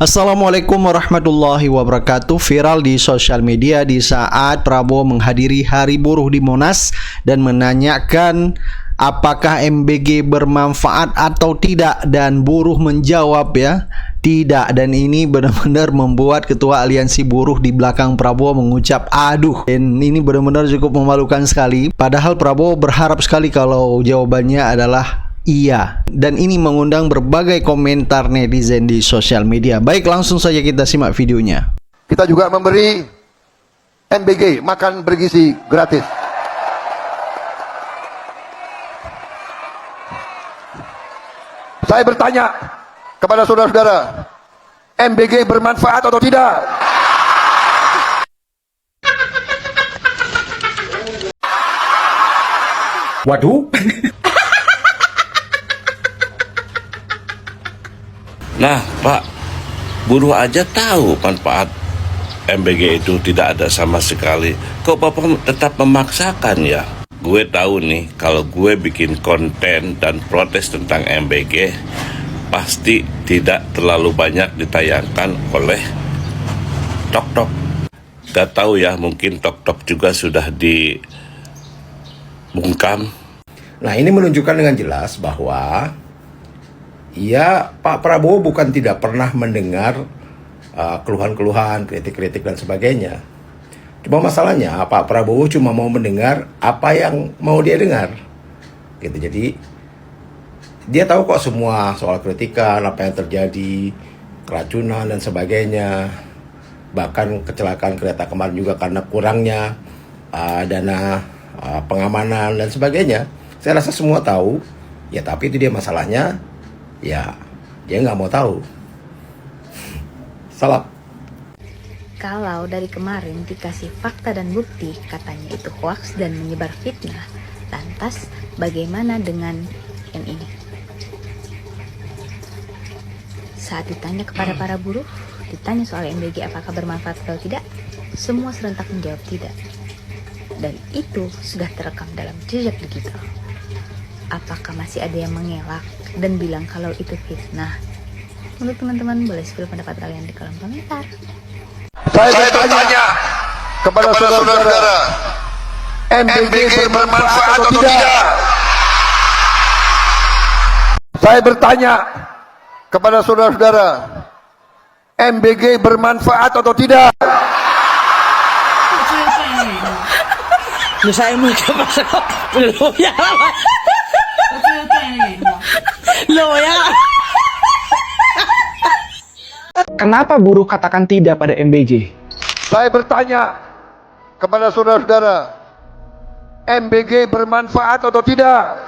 Assalamualaikum warahmatullahi wabarakatuh. Viral di sosial media di saat Prabowo menghadiri Hari Buruh di Monas dan menanyakan apakah MBG bermanfaat atau tidak, dan buruh menjawab tidak. Dan ini benar-benar membuat Ketua Aliansi Buruh di belakang Prabowo mengucap aduh. Dan ini benar-benar cukup memalukan sekali. Padahal Prabowo berharap sekali kalau jawabannya adalah iya, dan ini mengundang berbagai komentar netizen di sosial media. Baik, langsung saja kita simak videonya. Kita juga memberi MBG, makan bergizi gratis. Saya bertanya kepada saudara-saudara, MBG bermanfaat atau tidak? Waduh. Nah, Pak, buruh aja tahu manfaat MBG itu tidak ada sama sekali. Kok Bapak tetap memaksakan ya? Gue tahu nih, kalau gue bikin konten dan protes tentang MBG, pasti tidak terlalu banyak ditayangkan oleh Tok-Tok. Gak tahu ya, mungkin Tok-Tok juga sudah dibungkam. Nah, ini menunjukkan dengan jelas bahwa Pak Prabowo bukan tidak pernah mendengar keluhan-keluhan, kritik-kritik dan sebagainya. Cuma masalahnya Pak Prabowo cuma mau mendengar apa yang mau dia dengar. Gitu. Jadi dia tahu kok semua soal kritikan, apa yang terjadi, keracunan dan sebagainya. Bahkan kecelakaan kereta kemarin juga karena kurangnya dana pengamanan dan sebagainya. Saya rasa semua tahu. Ya, tapi itu dia masalahnya. Ya, dia nggak mau tahu. Salah. Kalau dari kemarin dikasih fakta dan bukti katanya itu hoax dan menyebar fitnah, lantas bagaimana dengan yang ini? Saat ditanya kepada para buruh, ditanya soal MBG apakah bermanfaat atau tidak, semua serentak menjawab tidak. Dan itu sudah terekam dalam jejak digital. Apakah masih ada yang mengelak dan bilang kalau itu fitnah? Menurut teman-teman, boleh spill pendapat kalian di kolom komentar. Saya bertanya kepada saudara-saudara, MBG bermanfaat atau tidak? Saya bertanya kepada saudara-saudara, MBG bermanfaat atau tidak? Saya mau coba belum ya. Loh ya. Kenapa buruh katakan tidak pada MBG? Saya bertanya kepada saudara-saudara, MBG bermanfaat atau tidak?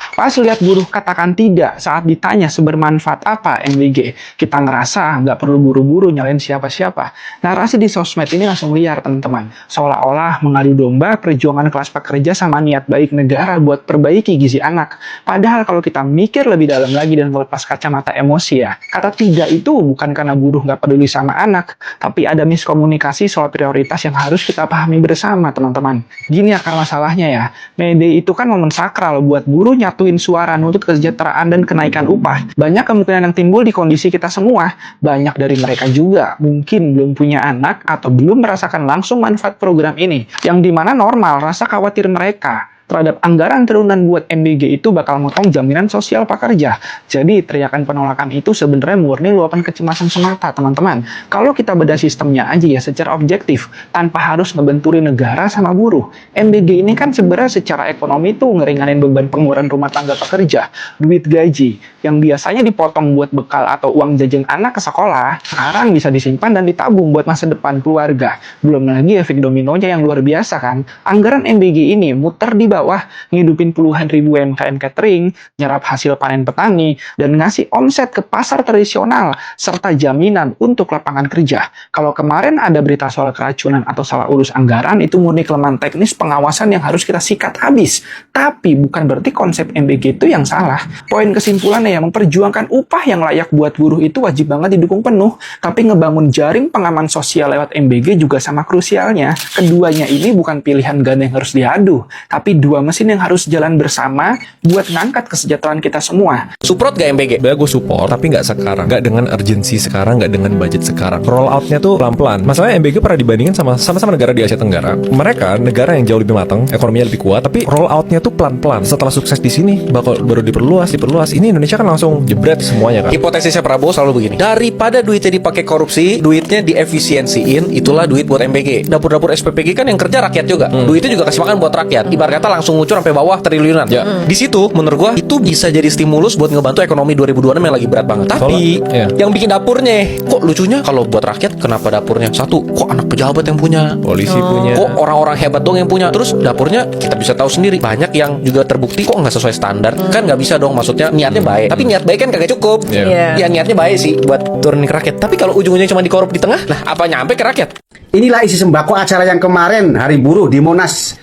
Pas lihat buruh katakan tidak saat ditanya sebermanfaat apa MBG, kita ngerasa nggak perlu buru-buru nyalain siapa-siapa. Narasi di sosmed ini langsung liar, teman-teman. Seolah-olah mengadu domba perjuangan kelas pekerja sama niat baik negara buat perbaiki gizi anak. Padahal kalau kita mikir lebih dalam lagi dan melepas kacamata emosi kata tidak itu bukan karena buruh nggak peduli sama anak, tapi ada miskomunikasi soal prioritas yang harus kita pahami bersama, teman-teman. Gini akar masalahnya May Day itu kan momen sakral buat buruh nyatuin suara nuntut kesejahteraan dan kenaikan upah. Banyak kemungkinan yang timbul di kondisi kita semua. Banyak dari mereka juga mungkin belum punya anak atau belum merasakan langsung manfaat program ini, yang dimana normal rasa khawatir mereka terhadap anggaran turunan buat MBG itu bakal motong jaminan sosial pekerja. Jadi teriakan penolakan itu sebenarnya murni luapan kecemasan semata, teman-teman. Kalau kita bedah sistemnya aja secara objektif, tanpa harus ngebenturi negara sama buruh. MBG ini kan sebenarnya secara ekonomi tuh ngeringanin beban pengeluaran rumah tangga pekerja. Duit gaji yang biasanya dipotong buat bekal atau uang jajan anak ke sekolah, sekarang bisa disimpan dan ditabung buat masa depan keluarga. Belum lagi efek dominonya yang luar biasa kan. Anggaran MBG ini muter di bawah, ngidupin puluhan ribu UMKM catering, nyerap hasil panen petani, dan ngasih omset ke pasar tradisional, serta jaminan untuk lapangan kerja. Kalau kemarin ada berita soal keracunan atau salah urus anggaran, itu murni kelemahan teknis pengawasan yang harus kita sikat habis. Tapi bukan berarti konsep MBG itu yang salah. Poin kesimpulannya memperjuangkan upah yang layak buat buruh itu wajib banget didukung penuh, tapi ngebangun jaring pengaman sosial lewat MBG juga sama krusialnya. Keduanya ini bukan pilihan ganda yang harus diadu, tapi dua mesin yang harus jalan bersama buat ngangkat kesejahteraan kita semua. Support gak MBG? Sebenarnya gue support, tapi nggak sekarang, nggak dengan urgensi sekarang, nggak dengan budget sekarang. Roll outnya tuh pelan-pelan. Masalahnya MBG pernah dibandingin sama negara di Asia Tenggara. Mereka negara yang jauh lebih matang, ekonominya lebih kuat, tapi roll outnya tuh pelan-pelan. Setelah sukses di sini, baru diperluas. Ini Indonesia kan langsung jebret semuanya kan. Hipotesisnya Prabowo selalu begini, daripada duitnya dipakai korupsi, duitnya diefisiensiin, itulah duit buat MBG. Dapur-dapur SPPG kan yang kerja rakyat juga, duitnya juga kasih makan buat rakyat. Ibarat kata langsung ngucur sampai bawah triliunan. Di situ menurut gua itu bisa jadi stimulus buat ngebantu ekonomi 2026 yang lagi berat banget. Tapi yang bikin dapurnya, kok lucunya kalau buat rakyat kenapa dapurnya satu? Kok anak pejabat yang punya? Polisi punya. Kok orang-orang hebat dong yang punya? Terus dapurnya kita bisa tahu sendiri banyak yang juga terbukti kok nggak sesuai standar. Kan nggak bisa dong, maksudnya niatnya baik. Tapi niat baik kan kagak cukup. Ya niatnya baik sih buat turunin ke rakyat. Tapi kalau ujung-ujungnya cuma dikorup di tengah, nah apa nyampe ke rakyat? Inilah isi sembako acara yang kemarin Hari Buruh di Monas.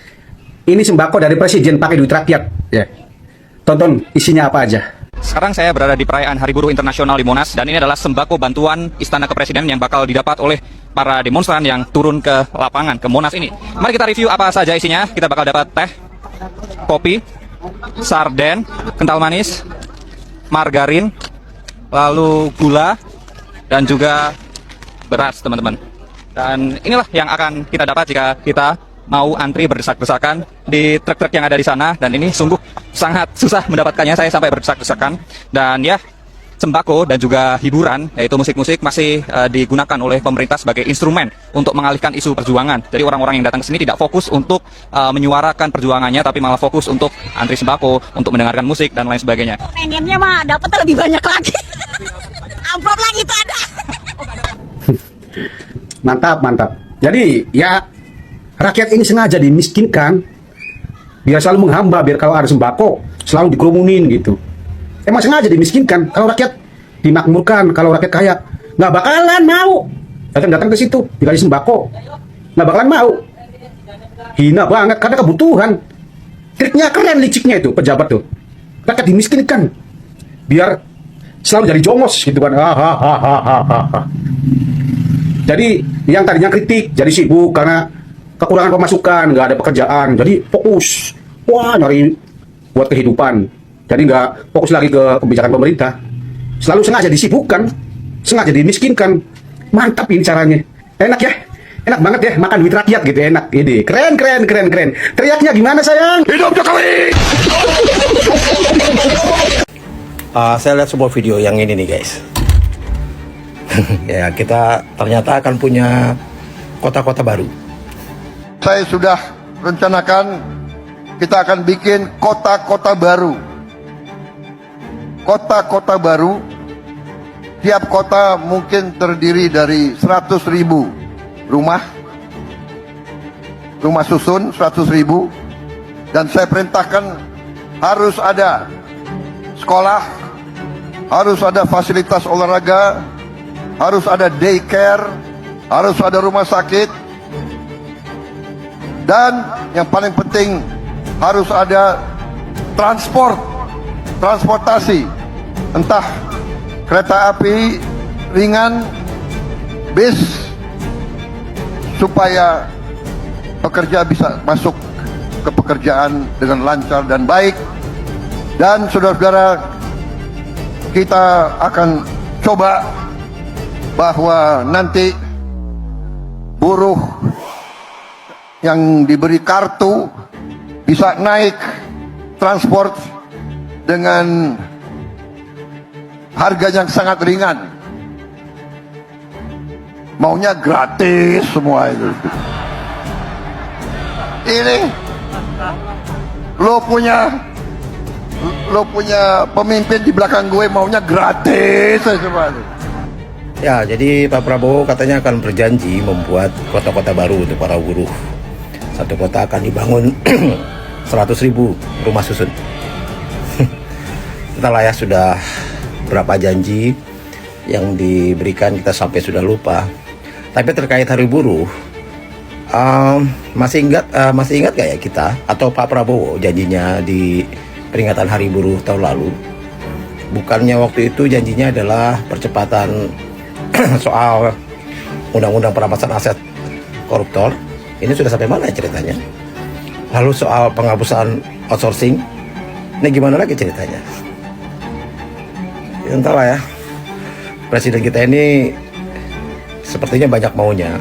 Ini sembako dari Presiden pakai duit rakyat. Ya. Tonton isinya apa aja. Sekarang saya berada di perayaan Hari Buruh Internasional di Monas, dan ini adalah sembako bantuan Istana Kepresiden yang bakal didapat oleh para demonstran yang turun ke lapangan, ke Monas ini. Mari kita review apa saja isinya. Kita bakal dapat teh, kopi, sarden, kental manis, margarin, lalu gula, dan juga beras, teman-teman. Dan inilah yang akan kita dapat jika kita mau antri berdesak-desakan di truk-truk yang ada di sana. Dan ini sungguh sangat susah mendapatkannya, saya sampai berdesak-desakan. Dan ya, sembako dan juga hiburan, yaitu musik-musik, masih digunakan oleh pemerintah sebagai instrumen untuk mengalihkan isu perjuangan. Jadi orang-orang yang datang ke sini tidak fokus untuk menyuarakan perjuangannya, tapi malah fokus untuk antri sembako, untuk mendengarkan musik dan lain sebagainya. Pengennya mah dapat lebih banyak lagi. Amplop lagi itu ada. Mantap, mantap. Jadi ya rakyat ini sengaja dimiskinkan biar selalu menghamba, biar kalau ada sembako selalu dikerumunin gitu. Emang sengaja dimiskinkan. Kalau rakyat dimakmurkan, kalau rakyat kaya nggak bakalan mau datang ke situ dikasih sembako, nggak bakalan mau. Hina banget karena kebutuhan. Triknya keren, liciknya itu pejabat tuh. Rakyat dimiskinkan biar selalu jadi jongos gitu kan. Jadi yang tadinya kritik jadi sibuk karena kekurangan pemasukan, nggak ada pekerjaan, jadi fokus, nyari buat kehidupan. Jadi nggak fokus lagi ke kebijakan pemerintah. Selalu sengaja disibukkan, sengaja dimiskinkan. Mantap ini caranya. Enak ya, enak banget ya makan duit rakyat gitu, enak. Ini keren. Teriaknya gimana sayang? Hidup Jokowi! Saya lihat sebuah video yang ini nih guys. Ya, kita ternyata akan punya kota-kota baru. Saya sudah rencanakan kita akan bikin kota-kota baru. Kota-kota baru, tiap kota mungkin terdiri dari 100.000 rumah susun 100.000, dan saya perintahkan harus ada sekolah, harus ada fasilitas olahraga, harus ada daycare, harus ada rumah sakit, dan yang paling penting harus ada transportasi, entah kereta api ringan, bis, supaya pekerja bisa masuk ke pekerjaan dengan lancar dan baik. Dan saudara-saudara, kita akan coba bahwa nanti buruh yang diberi kartu bisa naik transport dengan harga yang sangat ringan. Maunya gratis semua itu. Ini lo punya pemimpin di belakang gue maunya gratis semua itu. Ya, jadi Pak Prabowo katanya akan berjanji membuat kota-kota baru untuk para buruh. Satu kota akan dibangun 100.000 rumah susun. Entahlah ya, sudah berapa janji yang diberikan kita sampai sudah lupa. Tapi terkait Hari Buruh, masih ingat gak ya kita atau Pak Prabowo janjinya di peringatan Hari Buruh tahun lalu? Bukannya waktu itu janjinya adalah percepatan soal undang-undang perampasan aset koruptor. Ini sudah sampai mana ceritanya? Lalu soal penghapusan outsourcing, ini gimana lagi ceritanya? Ya, entahlah ya. Presiden kita ini sepertinya banyak maunya.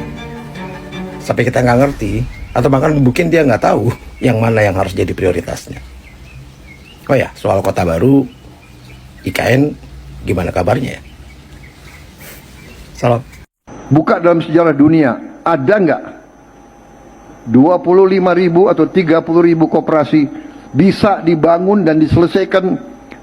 Sampai kita nggak ngerti, atau bahkan mungkin dia nggak tahu yang mana yang harus jadi prioritasnya. Oh ya, soal kota baru, IKN, gimana kabarnya ya? Salam. Buka dalam sejarah dunia, ada nggak 25.000 atau 30.000 koperasi bisa dibangun dan diselesaikan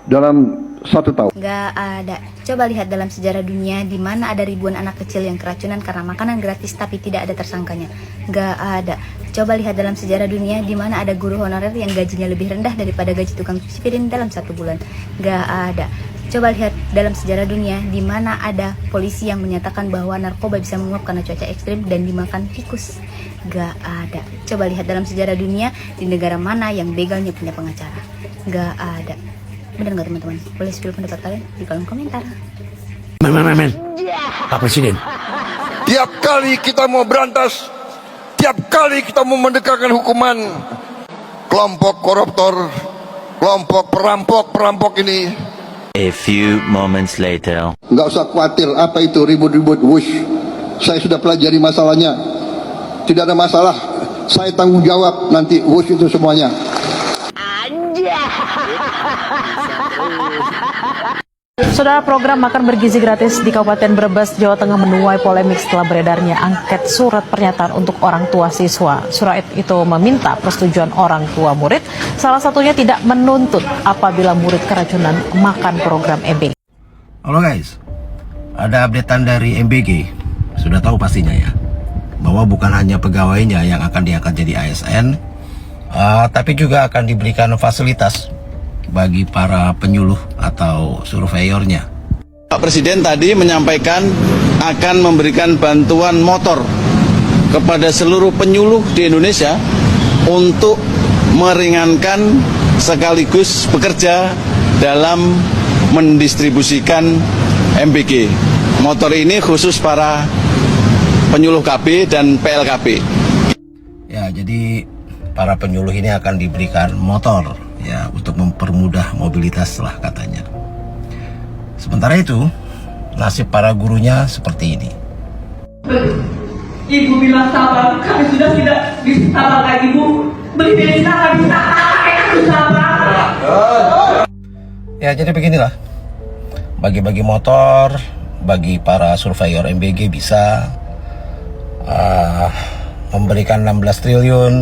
dalam 1 tahun? Nggak ada. Coba lihat dalam sejarah dunia di mana ada ribuan anak kecil yang keracunan karena makanan gratis tapi tidak ada tersangkanya. Nggak ada. Coba lihat dalam sejarah dunia di mana ada guru honorer yang gajinya lebih rendah daripada gaji tukang cuci piring dalam 1 bulan. Nggak ada. Coba lihat dalam sejarah dunia di mana ada polisi yang menyatakan bahwa narkoba bisa menguap karena cuaca ekstrim dan dimakan tikus. Gak ada. Coba lihat dalam sejarah dunia di negara mana yang begalnya punya pengacara. Gak ada. Benar nggak teman-teman? Boleh spill pendapat kalian di kolom komentar. Men. Pak Presiden. Tiap kali kita mau berantas, tiap kali kita mau mendekatkan hukuman kelompok koruptor, kelompok perampok ini. A few moments later. Nggak usah khawatir apa itu ribut-ribut wush. Saya sudah pelajari masalahnya. Tidak ada masalah. Saya tanggung jawab nanti wush itu semuanya. Saudara, program makan bergizi gratis di Kabupaten Brebes, Jawa Tengah menuai polemik setelah beredarnya angket surat pernyataan untuk orang tua siswa. Surat itu meminta persetujuan orang tua murid, salah satunya tidak menuntut apabila murid keracunan makan program MBG. Halo guys, ada updatean dari MBG. Sudah tahu pastinya ya, bahwa bukan hanya pegawainya yang akan diangkat jadi ASN, tapi juga akan diberikan fasilitas bagi para penyuluh atau surveyornya. Pak Presiden tadi menyampaikan akan memberikan bantuan motor kepada seluruh penyuluh di Indonesia untuk meringankan sekaligus bekerja dalam mendistribusikan MBG. Motor ini khusus para penyuluh KB dan PLKB. Ya, jadi para penyuluh ini akan diberikan motor ya untuk mempermudah mobilitas lah katanya. Sementara itu, nasib para gurunya seperti ini. Ibu bilang sabar, kami sudah tidak bisa sabar Ibu. Beli bensin nggak bisa, harus sabar. Ya, jadi beginilah. Bagi-bagi motor, bagi para surveyor MBG bisa, memberikan 16 triliun,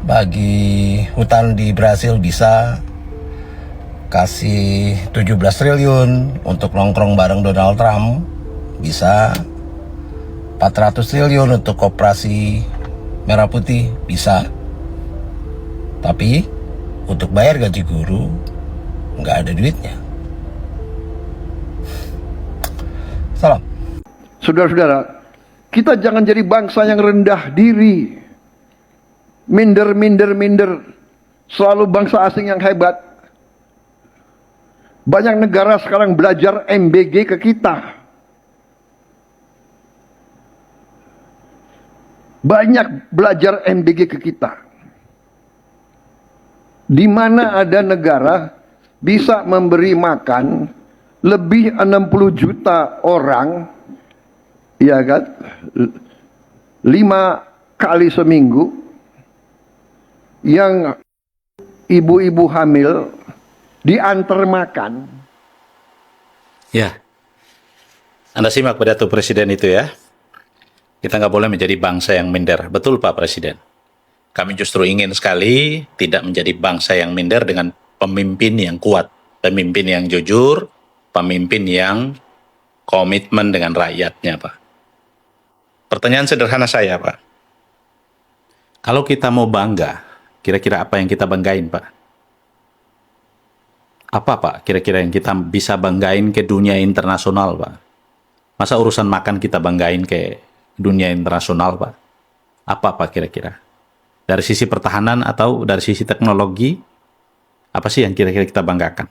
bagi hutan di Brasil bisa, kasih 17 triliun untuk nongkrong bareng Donald Trump bisa, 400 triliun untuk koperasi Merah Putih bisa. Tapi untuk bayar gaji guru nggak ada duitnya. Salam. Saudara-saudara, kita jangan jadi bangsa yang rendah diri, minder. Selalu bangsa asing yang hebat. Banyak negara sekarang belajar MBG ke kita. Banyak belajar MBG ke kita. Di mana ada negara bisa memberi makan lebih 60 juta orang, ya kan, 5 kali seminggu, yang ibu-ibu hamil diantar makan. Ya, Anda simak pidato Presiden itu ya. Kita nggak boleh menjadi bangsa yang minder. Betul Pak Presiden. Kami justru ingin sekali tidak menjadi bangsa yang minder dengan pemimpin yang kuat, pemimpin yang jujur, pemimpin yang komitmen dengan rakyatnya, Pak. Pertanyaan sederhana saya, Pak. Kalau kita mau bangga, kira-kira apa yang kita banggain, Pak? Apa, Pak, kira-kira yang kita bisa banggain ke dunia internasional, Pak? Masa urusan makan kita banggain ke dunia internasional, Pak? Apa, Pak, kira-kira? Dari sisi pertahanan atau dari sisi teknologi, apa sih yang kira-kira kita banggakan?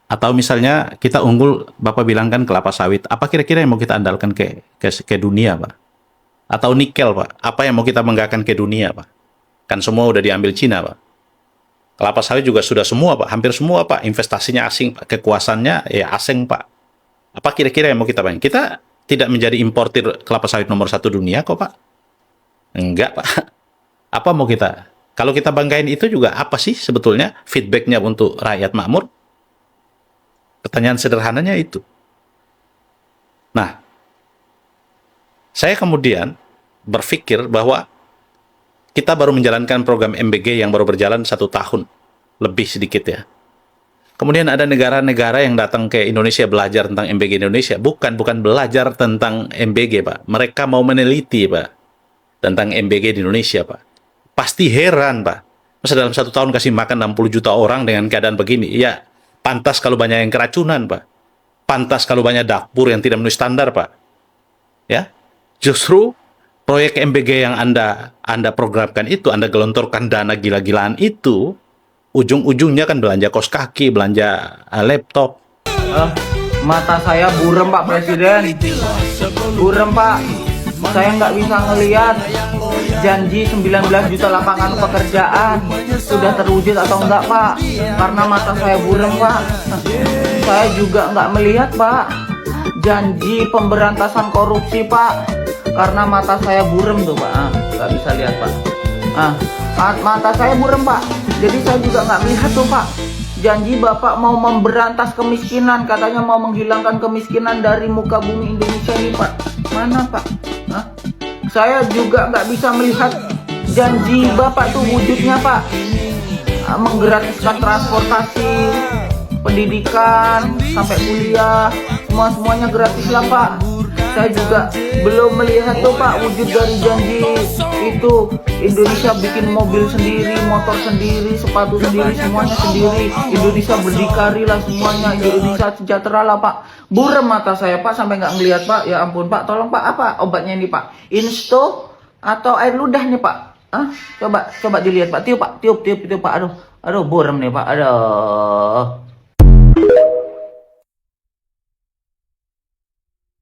Atau misalnya kita unggul, Bapak bilang kan kelapa sawit, apa kira-kira yang mau kita andalkan ke dunia, Pak? Atau nikel, Pak? Apa yang mau kita banggakan ke dunia, Pak? Kan semua udah diambil Cina, Pak. Kelapa sawit juga sudah semua, Pak. Hampir semua, Pak. Investasinya asing, Pak. Kekuasaannya ya asing, Pak. Apa kira-kira yang mau kita bayangin? Kita tidak menjadi importir kelapa sawit nomor 1 dunia kok, Pak. Enggak, Pak. Apa mau kita? Kalau kita banggain itu juga apa sih sebetulnya feedbacknya untuk rakyat makmur? Pertanyaan sederhananya itu. Nah, saya kemudian berpikir bahwa kita baru menjalankan program MBG yang baru berjalan 1 tahun, lebih sedikit ya. Kemudian ada negara-negara yang datang ke Indonesia belajar tentang MBG Indonesia. Bukan belajar tentang MBG, Pak. Mereka mau meneliti, Pak, tentang MBG di Indonesia, Pak. Pasti heran, Pak. Masa dalam 1 tahun kasih makan 60 juta orang dengan keadaan begini? Ya, pantas kalau banyak yang keracunan, Pak. Pantas kalau banyak dapur yang tidak memenuhi standar, Pak. Ya, justru proyek MBG yang Anda programkan itu, Anda gelontorkan dana gila-gilaan itu, ujung-ujungnya kan belanja kaos kaki, belanja laptop. Mata saya burem, Pak Presiden. Burem, Pak. Saya nggak bisa ngelihat janji 19 juta lapangan pekerjaan sudah terwujud atau enggak, Pak. Karena mata saya burem, Pak. Saya juga nggak melihat, Pak, janji pemberantasan korupsi, Pak. Karena mata saya burem tuh, Pak. Nggak bisa lihat, Pak. Mata saya burem, Pak. Jadi saya juga nggak melihat tuh, Pak. Janji Bapak mau memberantas kemiskinan, katanya mau menghilangkan kemiskinan dari muka bumi Indonesia ini, Pak. Mana, Pak? Saya juga nggak bisa melihat janji Bapak tuh wujudnya, Pak. Menggratiskan transportasi, pendidikan, sampai kuliah, semuanya gratis lah, Pak. Saya juga belum melihat tuh, Pak, wujud dari janji itu. Indonesia bikin mobil sendiri, motor sendiri, sepatu sendiri, semuanya sendiri. Indonesia berdikari lah semuanya. Indonesia sejahtera lah, Pak. Burem mata saya, Pak, sampai nggak ngelihat, Pak. Ya ampun, Pak, tolong, Pak, apa obatnya ini, Pak? Insto atau air ludah nih, Pak? Coba dilihat, Pak. Tiup, Pak. Tiup, Pak. Aduh, burem nih, Pak. Aduh.